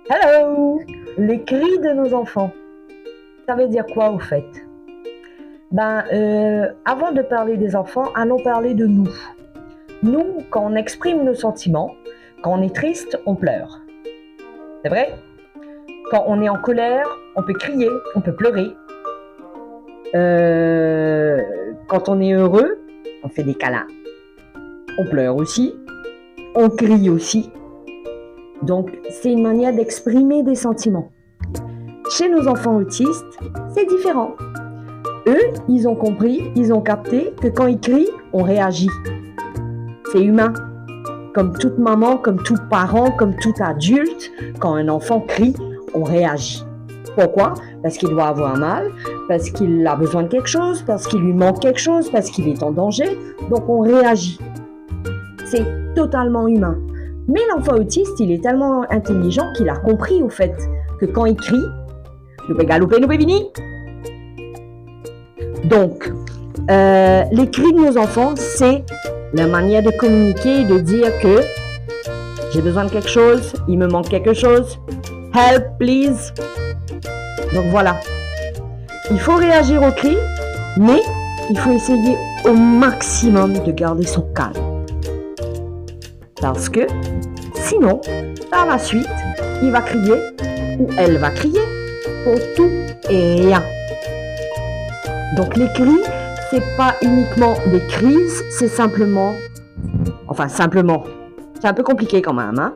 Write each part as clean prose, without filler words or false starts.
Hello! Les cris de nos enfants. Ça veut dire quoi au fait? Avant de parler des enfants, allons parler de nous. Nous, quand on exprime nos sentiments, quand on est triste, on pleure. C'est vrai? Quand on est en colère, on peut crier, on peut pleurer. Quand on est heureux, on fait des câlins. On pleure aussi, on crie aussi. Donc, c'est une manière d'exprimer des sentiments. Chez nos enfants autistes, c'est différent. Eux, ils ont compris, ils ont capté que quand ils crient, on réagit. C'est humain. Comme toute maman, comme tout parent, comme tout adulte, quand un enfant crie, on réagit. Pourquoi? Parce qu'il doit avoir mal, parce qu'il a besoin de quelque chose, parce qu'il lui manque quelque chose, parce qu'il est en danger. Donc on réagit. C'est totalement humain. Mais l'enfant autiste, il est tellement intelligent qu'il a compris au fait que quand il crie, nous pouvons galoper, nous pouvons venir. Donc, les cris de nos enfants, c'est la manière de communiquer, de dire que j'ai besoin de quelque chose, il me manque quelque chose, help please. Donc voilà, il faut réagir aux cris, mais il faut essayer au maximum de garder son calme. Parce que sinon, par la suite, il va crier ou elle va crier pour tout et rien. Donc les cris, c'est pas uniquement des crises, c'est simplement, c'est un peu compliqué quand même, hein.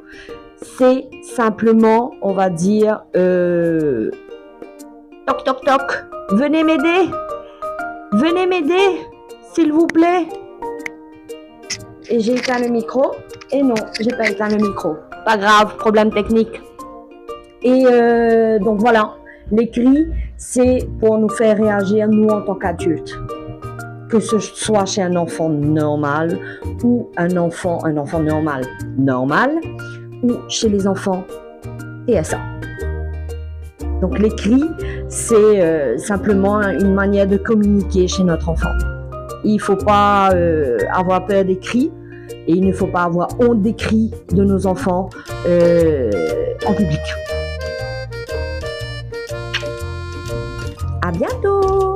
C'est simplement, on va dire, toc toc toc, venez m'aider, s'il vous plaît. Et j'ai éteint le micro, et non, j'ai pas éteint le micro. Pas grave, problème technique. Et donc voilà, les cris, c'est pour nous faire réagir, nous, en tant qu'adultes. Que ce soit chez un enfant normal ou un enfant normal, ou chez les enfants TSA. Donc les cris, c'est simplement une manière de communiquer chez notre enfant. Il ne faut pas avoir peur des cris et il ne faut pas avoir honte des cris de nos enfants en public. À bientôt!